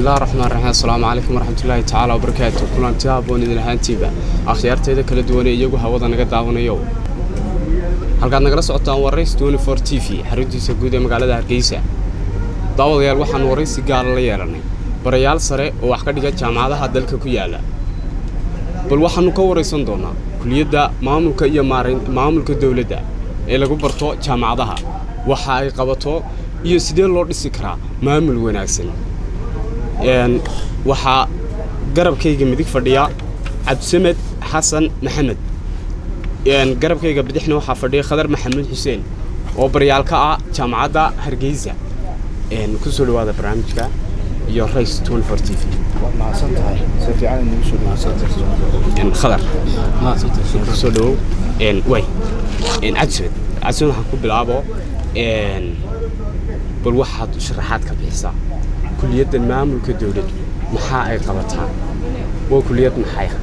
الله الرحمن الرحيم السلام عليكم ورحمة الله تعالى وبركاته كلان تابون إذا هانتيبا أخيارتي ذا كل دواني يجوا هوضا نقد دعونا يوم هالقعد نقرأ سعطان ورئيس 24 تي في حرودي سجودة مقالة هرقيسة داود يا الوحن ورئيس قال لي يرني بريال سري وحكي جت جامعة هذا الكويالة بالوحن نكور يصندونا كلية دا معامل كيا مارين معامل كدولة دا إلا جبرتو جامعة وحاي قبطو يسدي اللورد السكرة معامل وين أحسن waxaa garabkayga midig fadhiya Cabdisamed Xasan Maxamed garabkayga bidixna waxaa fadhiya Khadar Maxamed Xuseen oo baryaalka ah jaamacadda Hargeysa ku soo dhawaada barnaamijka iyo Race 24 TV ma santahay si fiican inuu soo dhawaado Khadar ma santahay ku soo dhaw way Cabdisamed waxaan ku bilaabo bal waxaad sharaxaad ka bixisaa كلية المعامل كدولة محاعي قبطها وكلية محايا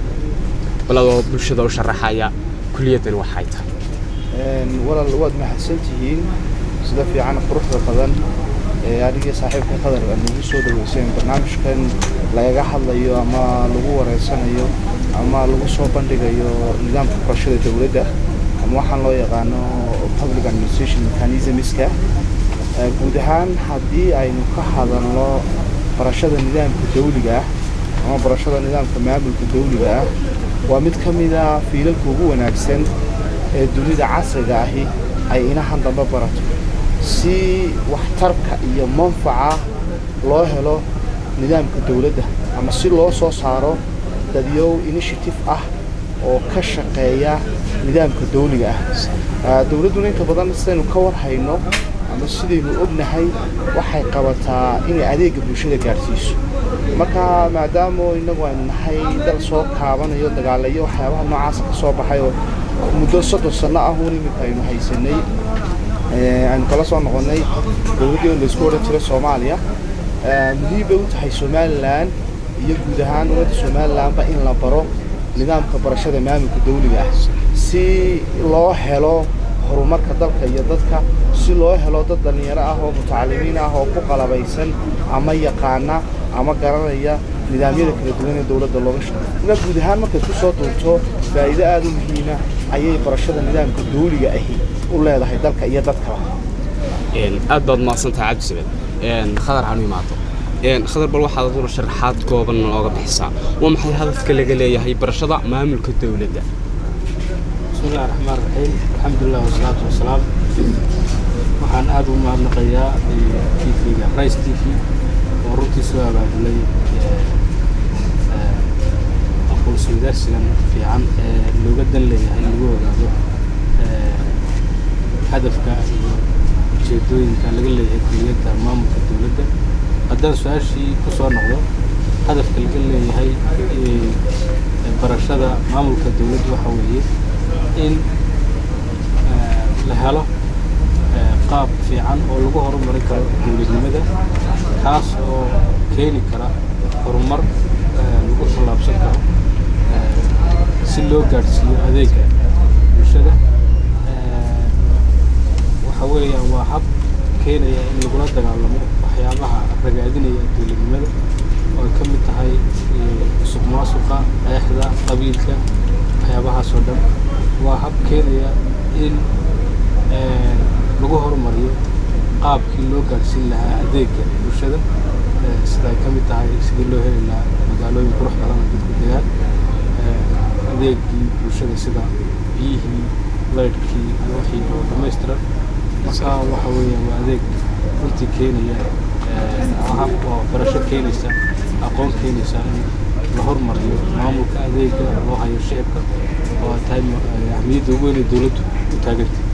بلا بلشدة وشرحايا كلية وحايتها ولا الواد ما حسنتهين سدا في عنا قروح القدن يعني صاحب القدر أنه يسود ويسين برنامج كان لا يجحد ليو أما لغو ورئيسان يو أما لغو صوبان لغيو نظام برشدة دولة أما وحن لو يغانو public administration mechanism إسكا guud ahaan haddii aynu ka hadalno barashada nidaamka dawliga ah ama barashada nidaamka maamulka dawliga ah waa mid ka mid ah fiilalka ugu wanaagsan ee dunida casriga ahi ay inahan dambe barato si waxtarka iyo manfaca loo helo nidaamka dawladda ama si loo soo saaro dadyow initiative ah oo ka shaqeeya nidaamka dawliga ah dawladdu inta badan sidaynu ka war hayno ama sidaynu ognahay waxay qabataa inay adeega bulshada gaarsiiso marka maadaama inagu aynu nahay dal soo kaabanayo dagaalayo waxyaabaha noocaas ka soo baxay oo muddo 30 sano ah oo imika aynu haysanay aan kala soo noqonay dawladda la isku oran jiray Soomaaliya muhiim u tahay Somaliland iyo guud ahaan wadada Somaliland ba in la baro nidaamka barashada maamulka dawliga ah si loo helo horumarka dalka iyo dadka si loo helo dad dhalinyaro ah oo mutacalimiin ah oo ku qalabaysan ama yaqaana ama garanaya nidaamyada kala duwan ee dawladda looga shaqeeyo guud ahaan marka ku soo doonto faa'iido aad u muhiim ah ayay barashada nidaamka dawliga ahi u leedahay dalka iyo dadka aad baad maasantahay Cabdisamed Khadar aan imaado Khadar bal waxaad u sharaxaad kooban oo ga bixisaa waa maxay hadafka laga leeyahay barashada maamulka dawladda بسم الله الرحمن الرحيم الحمد لله والصلاة والسلام وحان آدو ما نقيا في رايس تي في ورنتي سؤال لي أقول سوداس في عام لو جدا لي اللي هو هدفك جدوين كان لقى لي كلية مامك الدولة قدام سؤال شيء كسر نقطة هدفك لقى لي هاي برشة مامك الدولة وحويه in la helo qaab fiican oo lagu horumarin karo dawladnimada kaas oo keeni kara horumar lagu tallaabsan karo si loo gaarsiiyo adeega bulshada waxa weeyaan waa hab keenaya in lagula dagaalamo waxyaabaha ragaadinaya dawladnimada oo ka mid tahay suuqmaasuqa eexda qabiilka waxyaabahaas oo dhan waa hab keenaya in lagu horumariyo qaabkii loo gaarsiin lahaa adeega bulshada sida ay ka mid tahay sidii loo heli lahaa magaalooyin qurux badan oo dadku degaan adeegii bulshada sida biyihii laydhkii iyo wixii oo dhammaystiran marka waxa weeyaan waa adeeg runtii keenaya hab oo barasho keenaysa aqoon keenaysa in la horumariyo maamulka adeega loo hayo shacabka oo tahay ahmiyadda ugu weyn ee dawladdu u taageertay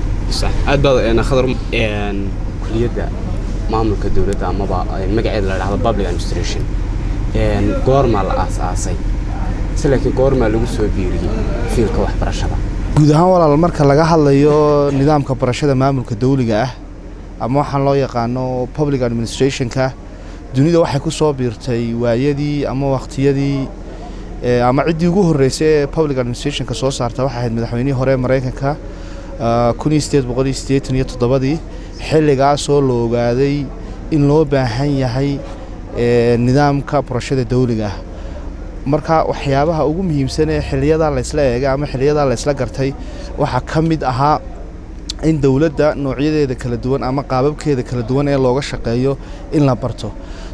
صح أدبر خضر كلية معاملة الدولة أما مقعد على public administration قارما الأساسي سلكي قارما لو سو بيري في الكوح برشة guud ahaan walaal marka laga hadlayo nidaamka barashada maamulka dawliga ah ama waxaan loo yaqaano public administration-ka dunida waxay ku soo biirtay waayadii ama waqtiyadii ama cidii ugu horeysay public administration-ka soo saartay waxa ahayd madaxweynihii hore Mareykanka 1887 xilligaas oo loo ogaaday in loo baahan yahay nidaamka barashada dawliga ah marka waxyaabaha ugu muhiimsan ee xilliyada la isla eegay ama xilliyada la isla gartay waxa ka mid ahaa in dawladda noocyadeeda kala duwan ama qaababkeeda kala duwan ee looga shaqeeyo in la barto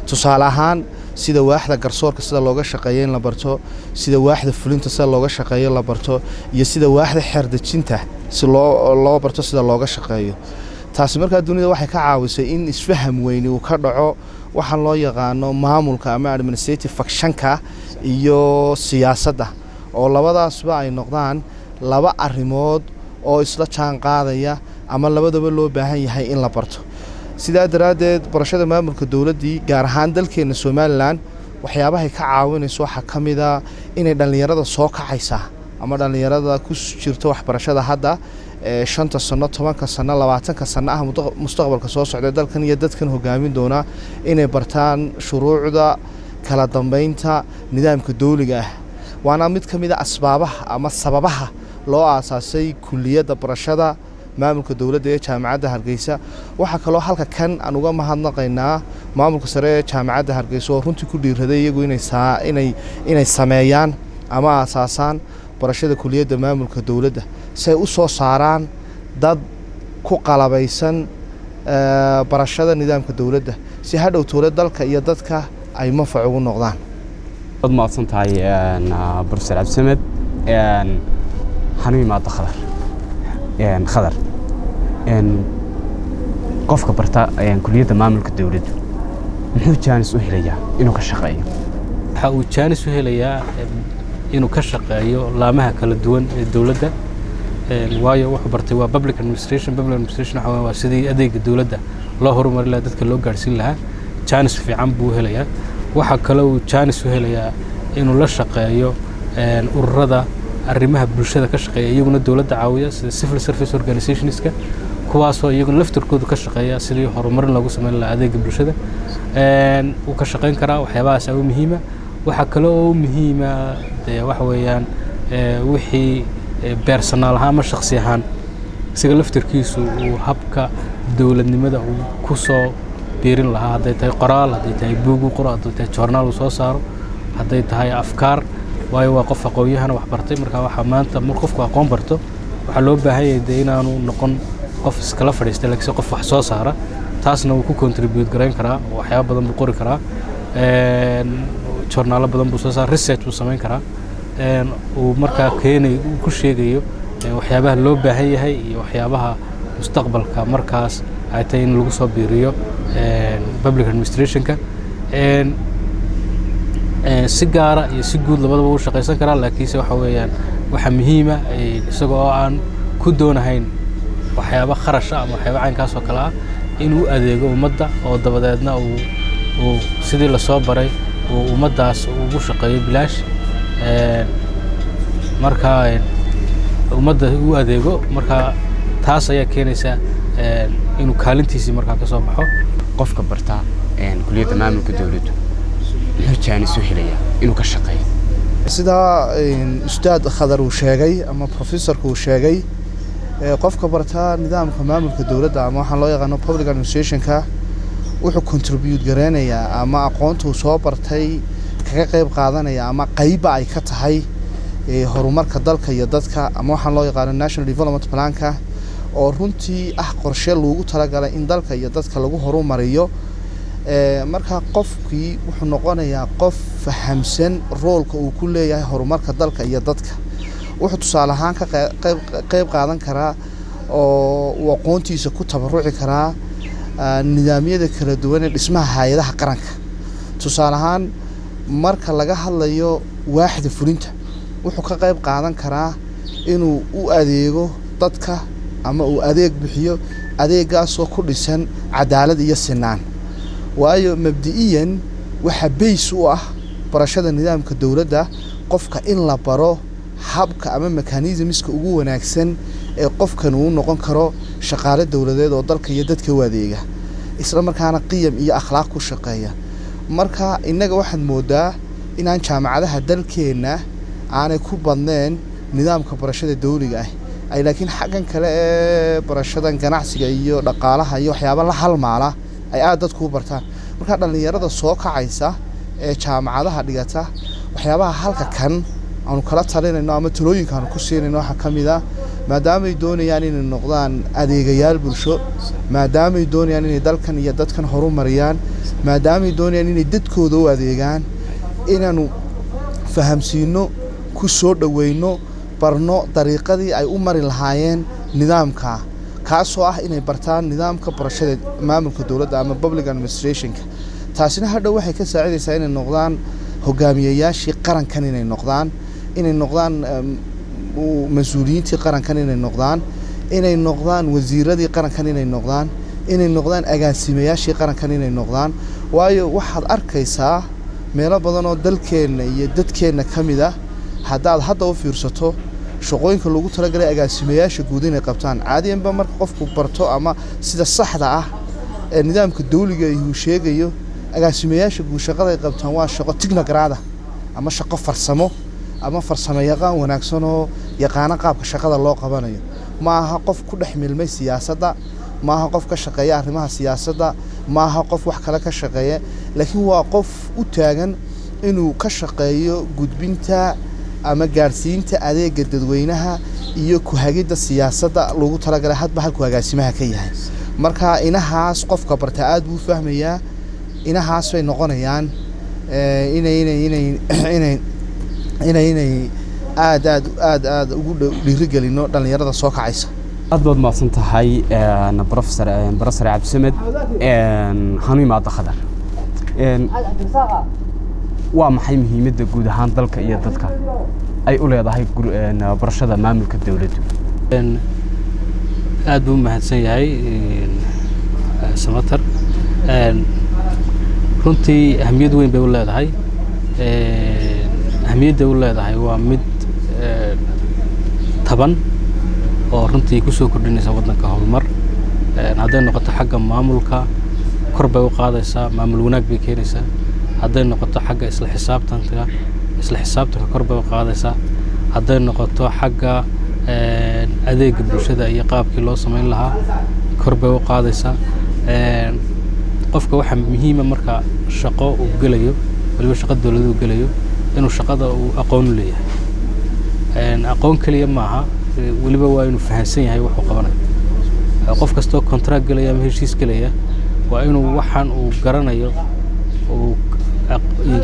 tusaale ahaan sida waaxda garsoorka sida looga shaqeeyo in la barto sida waaxda fulinta sida looga shaqeeyo la barto iyo sida waaxda xeerdejinta si loo barto sida looga shaqeeyo taasi markaa dunida waxay ka caawisay in isfaham weyn uu ka dhaco waxaan loo yaqaano maamulka ama administrative functionka iyo siyaasadda oo labadaasba ay noqdaan laba arrimood oo isla jaan qaadaya ama labadaba loo baahan yahay in la barto sidaa daraaddeed barashada maamulka dawladdii gaar ahaan dalkeena Somaliland waxyaabaha ka caawinayso waxa ka mid ah inay dhalinyarada soo kacaysa ama dhalinyarada ku jirto waxbarashada hadda 5 sano 10 sano 20 sano ah mustaqbalka soo socda dalkan iyo dadkan hogaamin doona inay bartaan shuruucda kala dambeynta nidaamka dawliga ah waana mid ka mid ah asbaabaha ama sababaha loo aasaasay kulliyadda barashada maamulka dawladda ee jaamacadda Hargeysa waxa kale oo halka kan aan uga mahadnaqaynaa maamulka sare ee jaamacadda Hargeysa oo runtii ku dhiiraday iyagu inay sameeyaan ama aasaasaan barashada kulliyadda maamulka dawladda si ay u soo saaraan dad ku qalabaysan barashada nidaamka dawladda si hadhow toole dalka iyo dadka ay manfac ugu noqdaan dad ma adsan tahay Professor Absamed حنوي ما دخل خضر قفك برتا كلية ماملك الدولة محو جانس وهليا إنه كشقاية حاو جانس وهليا إنه كشقاية لامها كلا دوان الدولة ده وايا وحبرتي وا public administration حوا سيدي أديك الدولة ده الله هرم ولا دتك اللي قارسين لها جانس في عم بوهليا وحكلو جانس وهليا إنه لا شقاية الرضا arrimaha bulshada ka shaqeeya iyaguna dawladda caawiya sida civil service organizationska kuwaasoo iyaguna laftirkoodu ka shaqeeya sidii horumarin lagu sameyn lahaa adeega bulshada uu ka shaqeyn karaa waxyaabahaas oo muhiima waxa kale oo muhiima waxa weeyaan wixii personal ahaan ama shakhsi ahaan isaga laftirkiisu uu habka dawladnimada uu ku soo biirin lahaa haday tahay qoraal haday tahay buug qoraal haday tahay journal soo saaro haday tahay afkaar waayo waa qof aqoonyahana wax bartay marka waxa maanta mar qofku aqoon barto waxa loo baahan yahay inaanu noqon qof iskala fadhiistay laakiin qof wax soo saara taasna uu ku contribute gareyn karaa waxyaabo badan buu qori karaa journal badan buu soo saar research buu sameyn karaa uu marka keenay uu ku sheegayo waxyaabaha loo baahan yahay iyo waxyaabaha mustaqbalka markaas ay tahay in lagu soo biiriyo public administrationka si gaara iyo si guud labadaba uu shaqeysan karaa laakiin waxa weeyaan waxa muhiim ah isagoo aan ku doonahayn waxyaabo kharash ah ama waxyaabo caynkaas oo kala ah inuu adeego ummadda oo dabadeedna uu sidii la soo baray uu ummaddaas ugu shaqeeyo bilaash marka ummadda uu adeego marka taas ayaa keenaysa inuu kaalintiisii markaa ka soo baxo qofka barta kulliyadda maamulka dawladda جانس وهليا إنه كشقي. سيدا أستاذ خضر وشاقي أما بروفيسور وشاقي قف كبرتها نظام كمامل كدولة أما حنا يغنوا public administration كا وحو contribute جرانيا أما أقونته صوبرتي كقيب قادنيا أما قيبة أي كتهاي هرمار كدلك يددك أما حنا يغنوا national development plan كا أو رنتي قرشة لوجو ترى قال إن دلك يددك لوجو هرماريو marka qofkii wuxuu noqonayaa qof fahamsan roolka uu ku leeyahay horumarka dalka iyo dadka wuxuu tusaale ahaan ka qayb qaadan karaa oo uu aqoontiisa ku tabaruci karaa nidaamyada kala duwan ee dhismaha hay'adaha qaranka tusaale ahaan marka laga hadlayo waaxda fulinta wuxuu ka qayb qaadan karaa inuu u adeego dadka ama uu adeeg bixiyo adeegaas oo ku dhisan cadaalad iyo sinaan waayo mabdi'iyan waxa base u ah barashada nidaamka dawladda qofka in la baro habka ama mechanismska ugu wanaagsan ee qofkan uu noqon karo shaqaale dawladeed oo dalka iyo dadka u adeega isla markaana qiyam iyo akhlaaq ku shaqeeya marka inaga waxaan moodaa inaan jaamacadaha dalkeena aanay ku badneen nidaamka barashada dawliga ah ay laakiin xaggan kale ee barashadan ganacsiga iyo dhaqaalaha iyo waxyaabo la halmaala ay aad dadku u bartaan marka dhalinyarada soo kacaysa ee jaamacadaha dhigata waxyaabaha halka kan aanu kala talinayno ama talooyinka aanu ku siinayno waxa kamid ah maadaama ay doonayaan inay noqdaan adeegayaal bulsho maadaama ay doonayaan inay dalkan iyo dadkan horumariyaan maadaama ay doonayaan inay dadkooda u adeegaan inaanu fahamsiino ku soo dhaweyno barno dariiqadii ay u mari lahaayeen nidaamka kaasoo ah inay bartaan nidaamka barashada maamulka dawladda ama public administrationka taasina hadhow waxay ka saacidaysaa inay noqdaan hogaamiyayaashii qarankan inay noqdaan mas-uuliyiintii qarankan inay noqdaan wasiiradii qarankan inay noqdaan agaasimayaashii qarankan inay noqdaan waayo waxaad arkaysaa meelo badan oo dalkeenna iyo dadkeenna ka mid ah haddaad hadda u fiirsato shaqooyinka lagu talagalay agaasimayaasha guud inay qabtaan caadiyanba marka qofku barto ama sida saxda ah ee nidaamka dawliga uu sheegayo agaasimayaasha guud shaqada ay qabtaan waa shaqo technocrat ama shaqo farsamo ama farsamo yaqaan wanaagsan oo yaqaan qaabka shaqada loo qabanayo ma aha qof ku dhex milmay siyaasadda ma aha qof ka shaqeeya arrimaha siyaasadda ma aha qof wax kale ka shaqeeya laakiin waa qof u taagan inuu ka shaqeeyo gudbinta ama gaarsiinta adeega dadweynaha iyo ku hagida siyaasadda lagu talagalay hadba halku agaasimaha ka yahay marka inahaas qofka barta aad buu fahmayaa inahaas way noqonayaan inay aad ugu dhiirigelino dhalinyarada soo kacaysa aad baad mahadsan tahay professor Cabdisamed Hanuun Maada Khadar waa maxay muhiimadda guud ahaan dalka iyo dadka ay u leedahay barashada maamulka dawladdu aad buu mahadsan yahay Samatar runtii ahmiyad weyn bay u leedahay ahmiyadda u leedahay waa mid taban oo runtii ku soo kordhinaysa waddanka horumar hadday noqoto xagga maamulka kor bay u qaadaysaa maamul wanaag bay keenaysaa hadday noqoto xagga isla xisaabtanka kor bay u qaadaysaa hadday noqoto xagga adeega bulshada iyo qaabkii loo samayn lahaa kor bay u qaadaysaa qofka waxa muhiim ah marka shaqo uu galayo waliba shaqo dawladda uu galayo inuu shaqada uu aqoon u leeyahay aqoon kaliya maaha waliba waa inuu fahansan yahay wax uu qabanayo qof kastoo contract galaya ama heshiis galaya waa inuu waxaan uu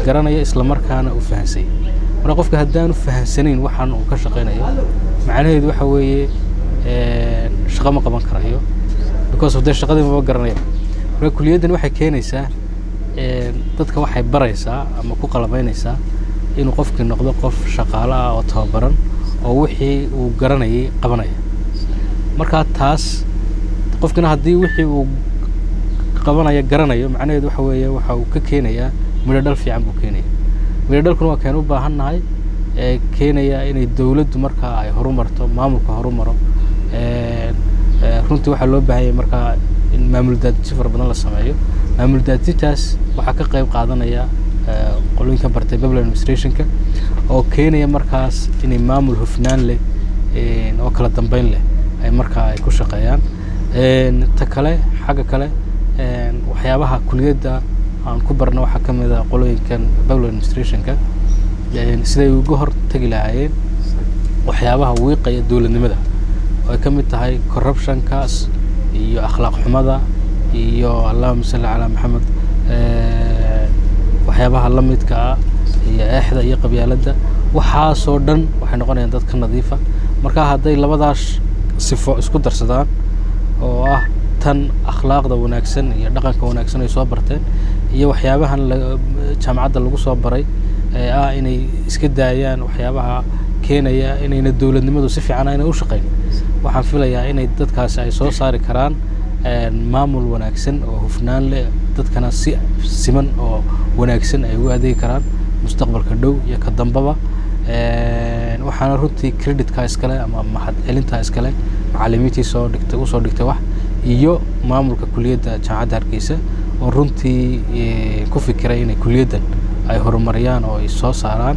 garanayo isla markaana uu fahansan yahay marka qofka haddaan u fahansanayn waxaan uu ka shaqeynayo macnaheedu waxa weeye shaqo ma qaban karayo because of shaqadii ma garanayo marka kuliyaddan waxay keenaysaa dadka waxay baraysaa ama ku qalabaynaysaa inuu qofkii noqdo qof shaqaale ah oo tababaran oo wixii uu garanayay qabanaya marka taas qofkina haddii wixii uu qabanaya garanayo macnaheedu waxa weeye waxa uu ka keenayaa midho dhal fiican buu keenaya midho dhalkuna waa keen u baahannahay keenaya inay dawladdu marka ay horumarto maamulka horumaro runtii waxaa loo baahan yahay marka in maamul daadji fara badan la sameeyo maamul daadjitaas waxaa ka qayb qaadanaya qolooyinka bartay public administrationka oo keenaya markaas inay maamul hufnaan leh oo kala dambeyn leh ay markaa ay ku shaqeeyaan ta kale xagga kale waxyaabaha kuliyadda aan ku barno waxaa ka mid ah qolooyinkan public administrationka siday uga hor tagi lahaayeen waxyaabaha wiiqaya dawladnimada oo ay ka mid tahay corruptionkaas iyo akhlaaq xumada iyo allahumma salli ala maxamed waxyaabaha la midka ah iyo eexda iyo qabyaaladda waxaasoo dhan waxay noqonayaan dad ka nadiifa marka hadday labadaas sifo isku darsadaan oo ah tan akhlaaqda wanaagsan iyo dhaqanka wanaagsan ay soo barteen iyo waxyaabahan jaamacadda lagu soo baray ah inay iska daayaan waxyaabaha keenaya inayna dawladnimadu si fiican ayna u shaqeyn waxaan filayaa inay dadkaasi ay soo saari karaan maamul wanaagsan oo hufnaan leh dadkana si siman oo wanaagsan ay u adeegi karaan mustaqbalka dhow iyo ka dambaba waxaana runtii credit-ka iskale ama mahad celinta iskale macallimiintii soo dhigtay wax iyo maamulka kuliyadda jaamacadda Hargeysa oo runtii ku fikiray inay kuliyaddan ay horumariyaan oo ay soo saaraan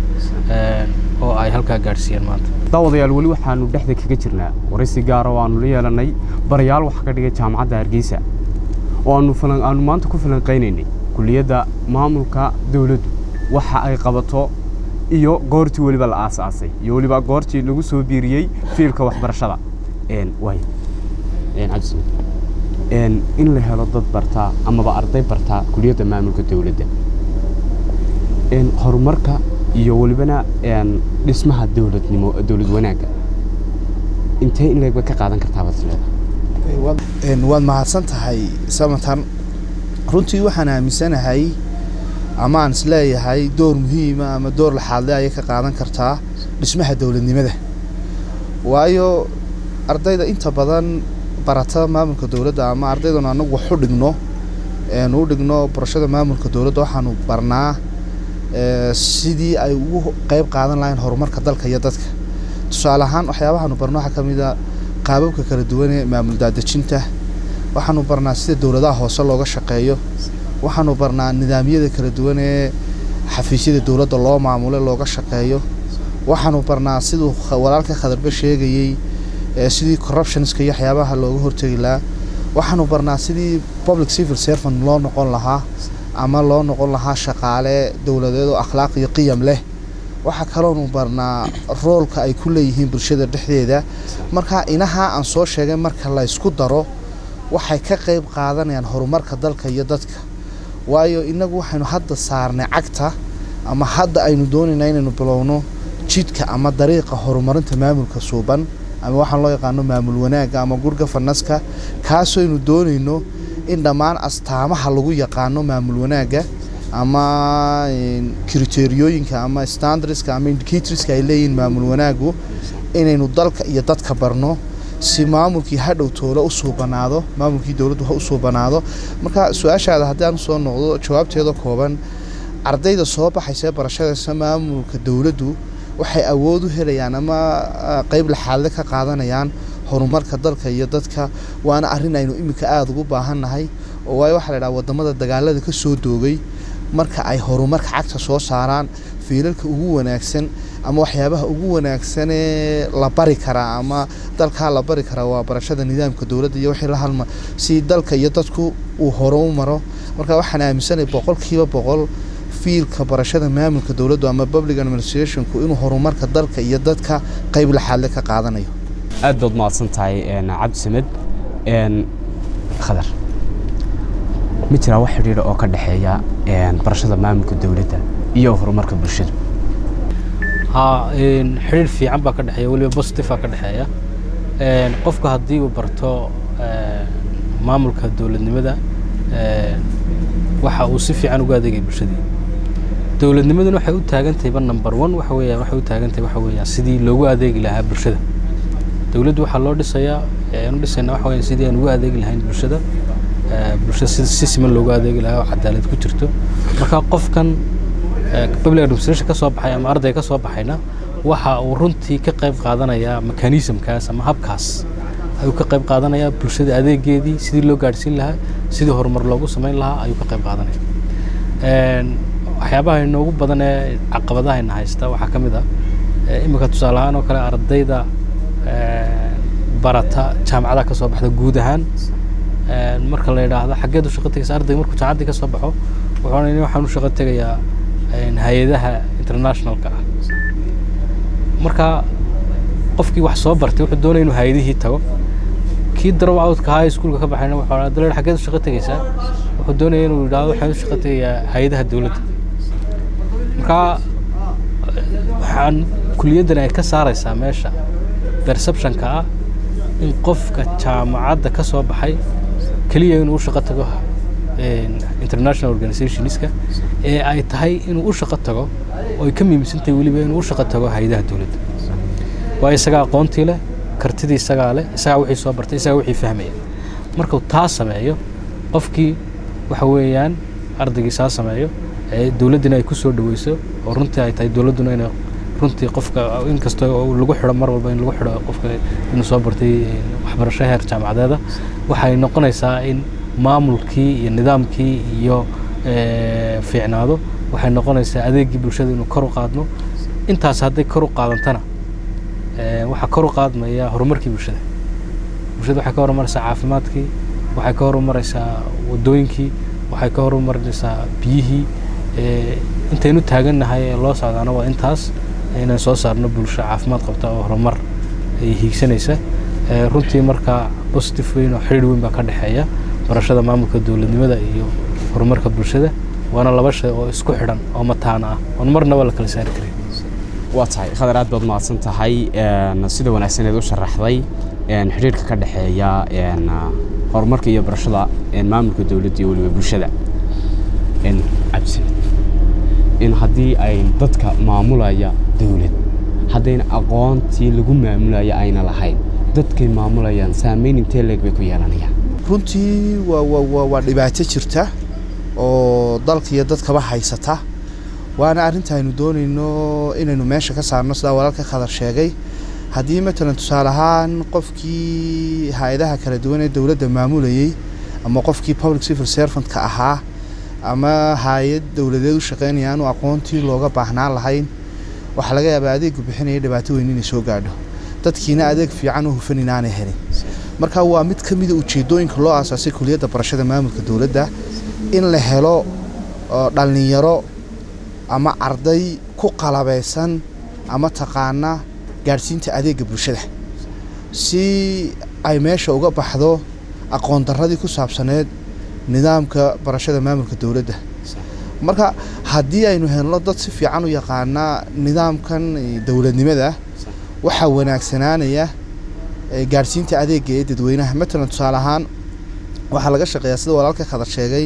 oo ay halkaa gaarsiiyaan maanta daawadayaal wali waxaanu dhexda kaga jirnaa waraysi gaar ah oo aanu la yeelanay barayaal wax ka dhigay jaamacadda Hargeysa oo aanu maanta ku falanqeynaynay kulliyadda maamulka dawladdu waxa ay qabato iyo goortii waliba la aasaasay iyo waliba goortii lagu soo biiriyay fiilka waxbarashada way in la helo dad barta ama arday barta kulliyadda maamulka dawladda horumarka iyo walibana dhismaha dawlad wanaagga intee in leeg ka qaadan kartaa badleeda waad mahadsan tahay samatan runtii waxaan aaminsanahay ama aan isleeyahay door muhiim ah ama door laxaad leh ay ka qaadan kartaa dhismaha dawladnimada waayo ardayda inta badan barata maamulka dawladda ama ardaydan anagu wax u dhigno barashada maamulka dawladda waxaanu barnaa sidii ay ugu qayb qaadan lahayn horumarka dalka iyo dadka tusaale ahaan waxyaabahaanu barno waxaa ka mid ah qaababka kala duwan ee maamul daadejinta waxaanu barnaa sida dawladaha hoose looga shaqeeyo waxaanu barnaa nidaamyada kala duwan ee xafiisyada dawladda loo maamulo looga shaqeeyo waxaanu barnaa siduu walaalka Khadarba sheegayay sidii corruptionska iyo waxyaabaha looga hortagi lahaa waxaanu barnaa sidii public civil servant loo noqon lahaa ama loo noqon lahaa shaqaale dawladeed oo akhlaaq iyo qiyam leh waxa kaloonu barnaa roolka ay ku leeyihiin bulshada dhexdeeda marka inaha aan soo sheegay marka la isku daro waxay ka qayb qaadanayaan horumarka dalka iyo dadka waayo inagu waxaynu hadda saarnay cagta ama hadda aynu doonaynaa inaynu bilowno jidka ama dariiqa horumarinta maamulka suuban ama waxaan loo yaqaano maamul wanaagga ama good governance-ka kaasoo aynu doonayno in dhammaan astaamaha lagu yaqaano maamul wanaagga ama kriteeriyooyinka ama standardska ama indicatorska ay leeyihiin maamul wanaaggu inaynu dalka iyo dadka barno si maamulkii hadhow toole u suubanaado maamulkii dawladdu u suubanaado marka su'aashaada haddii aan soo noqdo jawaabteeda kooban ardayda soo baxaysa barashada maamulka dawladdu waxay awood u helayaan ama qayb laxaad ka qaadanayaan horumarka dalka iyo dadka waana arrin aynu imika aad ugu baahannahay oo waxa la yiraahdaa wadamada dagaalada ka soo doogay marka ay horumarka cagta soo saaraan fiilalka ugu wanaagsan ama waxyaabaha ugu wanaagsan ee la bari kara ama dalka la bari kara waa barashada nidaamka dawladda iyo wixii la halma si dalka iyo dadku uu horumaro marka waxaan aaminsanahay 100% fiilka barashada maamulka dawladda ama public administration ku inuu horumarka dalka iyo dadka qayb laxaad ka qaadanayo aad baad maadsan tahay Cabdi Samed Khadar ma jira wax xiriir oo ka dhaxeeya barashada maamulka dawladda iyo horumarka bulshada xiriir fiican baa ka dhaxeeya waliba positive ka dhaxeeya qofka haddii uu barto maamulka dawladnimada waxa uu si fiican uga adeegay bulshada dawladnimaduna waxay u taagan tahay number 1 waxa weeyaan sidii loogu adeegi lahaa bulshada dawladdu waxa loo dhisayaa waxa weeyaan sidii aan ugu adeegi lahayn bulshada si siman loogu adeegi lahaa oo cadaalad ku jirto marka qofkan public administration ka soo baxay ama arday ka soo baxayna waxa uu runtii ka qayb qaadanaya mechanism-kaas ama habkaas ayuu ka qayb qaadanaya bulshada adeegeedii sidii loo gaarsiin lahaa sidii horumar loogu sameyn lahaa ayuu ka qayb qaadanaya waxyaabaha inoogu badan ee caqabadaha ina haysta waxaa ka mid ah imika tusaale ahaan oo kale ardayda barata jaamacadaha ka soo baxda guud ahaan marka la yiraahdo xageed u shaqo tagaysa arday markuu jaamacadii ka soo baxo waxaan u shaqo tagayaa hay'adaha international-ka ah marka qofkii wax soo bartay wuxuu doonay inuu hay'adihii tago kii drop out-ka high school-ka ka baxayna wuxuu dalay xageed u shaqo tagaysa wuxuu doonay inuu yiraahdo waxaan u shaqo tagayaa hay'adaha dawladda marka waxaan kuliyaddan ay ka saaraysaa meesha perception-ka ah in qofka jaamacadda ka soo baxay kaliya inuu shaqo tago international organizationska ee ay tahay inuu u shaqo tago oo ay ka miimsantahay waliba inuu u shaqo tago hay'adaha dawladda waa isaga aqoontii leh kartidii isaga leh isaga wixii soo bartay isaga wixii fahmaya marka uu taas sameeyo qofkii waxa weeyaan ardaygiisa sameeyo ee dawladuna ay ku soo dhaweyso oo runtii ay tahay dawladuna inay runtii qofka in kasta oo lagu xiro mar walba in lagu xiro qofka inuu soo bartay waxbarasho heer jaamacadeed waxay noqonaysaa in maamulkii iyo nidaamkii iyo fiicnaado waxay noqonaysaa adeegii bulshada inuu kor u qaadno intaas haday kor u qaadantana waxa kor u qaadmaya horumarkii bulshada waxay ka horumaraysaa caafimaadkii waxay ka horumaraysaa wadooyinkii waxay ka horumarinaysaa biyihii intaynu taagannahay ee loo socdaana waa intaas inaan soo saarno bulsho caafimaad qabta oo horumar ay hiigsanaysa runtii markaa positive weyn oo xiriir weyn baa ka dhexeeya barashada maamulka dowladnimada iyo horumarka bulshada waana laba shay oo isku xidhan oo mataana ah oon marnaba la kala saari karin waa tahay khadar aad baad mahadsan tahay sida wanaagsaneed u sharaxday xiriirka ka dhexeeya horumarka iyo barashada maamulka dowladda iyo weliba bulshada cabdisamed in haddii ay dadka maamulaya dowlad haddayna aqoontii lagu maamulaya ayna lahayn dadkay maamulayaan saameyn intee leeg bay ku yeelanayaan runtii waa dhibaato jirta oo dalka iyo dadkaba haysata waana arrinta aynu doonayno inaynu meesha ka saarno sidaa walaalka khadar sheegay haddii matalan tusaale ahaan qofkii hay-adaha kala duwan ee dowladda maamulayay ama qofkii public civil servant-ka ahaa ama hay-ad dowladeed u shaqeynaya aanu aqoontii looga baahnaan lahayn waxaa laga yaabaa adeegu bixinaya dhibaato weyn inay soo gaadho dadkiina adeeg fiican oo hufan inaanay helin marka waa mid ka mida ujeedooyinka loo aasaasay kuliyadda barashada maamulka dowladda in la helo dhalinyaro ama arday ku qalabaysan ama taqaana gaadhsiinta adeega bulshada si ay meesha uga baxdo aqoon darradii ku saabsaneed nidaamka barashada maamulka dowladda marka haddii aynu helno dad si fiican u yaqaana nidaamkan dowladnimada waxaa wanaagsanaanaya gaadhsiinta adeega ee dadweynaha matalan tusaale ahaan waxaa laga shaqeeyaa sida walaalka khadar sheegay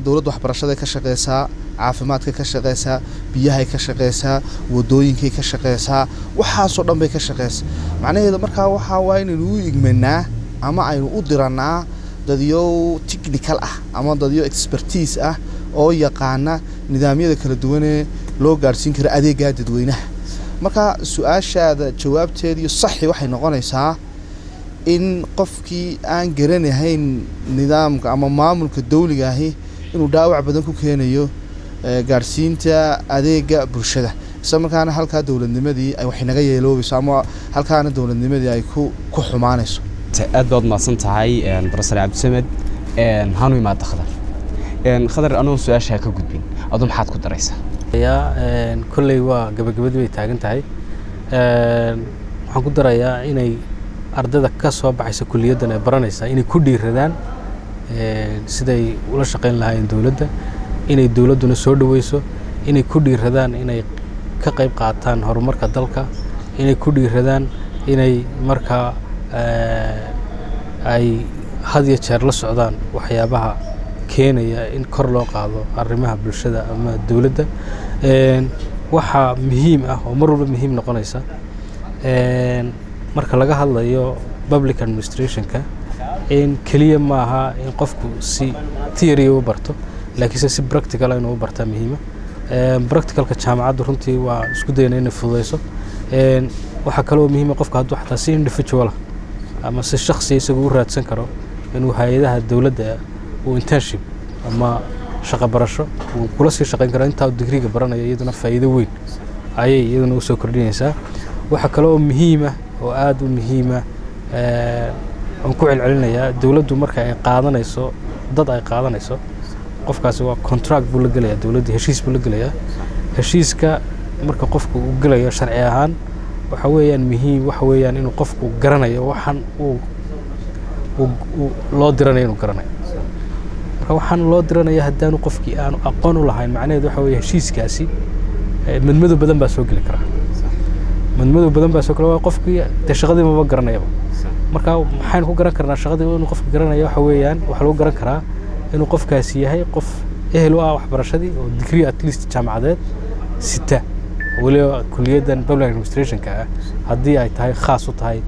dowladda waxbarashaday ka shaqeysaa caafimaadka ka shaqeysaa biyahay ka shaqeysaa wadooyinkay ka shaqeysaa waxaasoo dhan bay ka shaqeysaa macnaheedu markaa waxaa waa inaynu u igmanaa ama aynu u diranaa dadyo technical ah ama dadyo expertise ah oo yaqaana nidaamyada kala duwanee loo gaadhsiin karo adeegaa dadweynaha marka su-aashaada jawaabteeda iyo saxi waxay noqonaysaa in qofkii aan garanahayn nidaamka ama maamulka dawliga ahi inuu dhaawac badan ku keenayo gaadhsiinta adeega bulshada isla markaana halkaa dowladnimadii ay wax naga yeeloobayso ama halkaana dowladnimadii ay ku xumaanayso aad baad mahadsan tahay barasare cabdisamed hanu imaada khadar anoo su-aashaa ka gudbin aduu maxaad ku daraysaa kolley waa gabagabadii bay taagan tahay waxaan ku darayaa inay ardayda ka soo baxaysa kuliyaddan ay baranaysaa inay ku dhiiradaan siday ula shaqayn lahaayeen dowladda inay dowladduna soo dhaweyso inay ku dhiiradaan inay ka qayb qaataan horumarka dalka inay ku dhiiradaan inay markaa ay had iyo jeer la socdaan waxyaabaha keenaya in kor loo qaado arrimaha bulshada ama dowladda waxaa muhiim ah oo mar walba muhiim noqonaysa marka laga hadlayo public administrationka in keliya maaha in qofku si theory u barto laakiinse si practical inuu u bartaa muhiima practicalka jaamacaddu runtii waa isku dayna inay fududayso waxaa kaloo muhiima qofka hadduu xataa si individual ama si shakhsi isagu u raadsan karo inuu hay-adaha dowladda uu internship ama shaqo barasho uu kula sii shaqayn karo intaa digriga baranaya iyaduna faa'iido weyn ayay iyaduna usoo kordhinaysaa waxaa kaloo muhiima oo aad u muhiima aan ku celcelinayaa dowladdu marka ay qaadanayso dad ay qaadanayso qofkaasi waa contract buu la gelayaa dowladda heshiis buu la gelayaa heshiiska marka qofku uu gelayo sharci ahaan waxa weeyaan muhiim waxa weeyaan inuu qofku garanayo waxaan uu loo diranayo inuu garanayo marka waxaan loo diranaya haddaanu qofkii aanu aqoon u lahayn macnaheedu waxa weeye heshiiskaasi madmadow badan baa soo geli karaa madmadow badan baa soo gala qofkii dee shaqadii maba garanayaba marka maxaynu ku garan karnaa shaqadii inuu qofku garanaya waxa weeyaan waxaa lagu garan karaa inuu qofkaasi yahay qof ehel u ah waxbarashadii oo degree at least jaamacadeed sita waliba kuliyaddan public administrationka ah haddii ay tahay khaas u tahay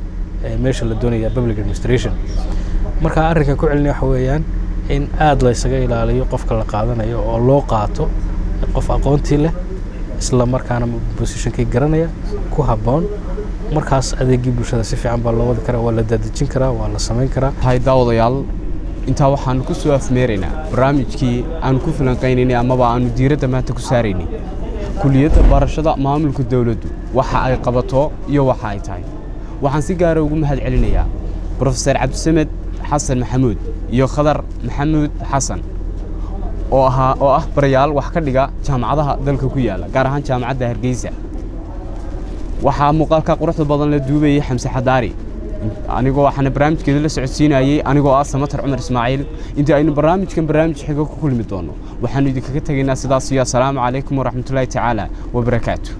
meesha la doonaya public administration marka arrinkan ku celinaya waxa weeyaan in aad la isaga ilaaliyo qofka la qaadanayo oo loo qaato qof aqoontii leh isla markaana positionkii garanaya ku habboon markaas adeegii bulshada si fiican baa loo wadi karaa waa la daadejin karaa waa la samayn karaa tahay daawadayaal intaa waxaanu ku soo afmeeraynaa barnaamijkii aan ku falanqaynaynay amaba aanu diiradda maanta ku saaraynay kuliyadda barashada maamulka dowladdu waxa ay qabato iyo waxa ay tahay waxaan si gaara ugu mahad celinayaa professor cabdisamed xasan maxamuud iyo khadar maxamuud xasan oo ah barayaal wax ka dhiga jaamacadaha dalka ku yaala gaar ahaan jaamacadda Hargeysa waxaa muuqaalka quruxda badan la duubayay Xamse Xadaari anigoo waxaan barnaamijkeeda la socodsiinayay anigoo Samatar Cumar Ismaaciil inta aynu barnaamij xiga ku kulmi doono waxaan idinkaga tageynaa sidaas iyo assalaamu calaykum waraxmatullaahi tacaala wa barakaatuh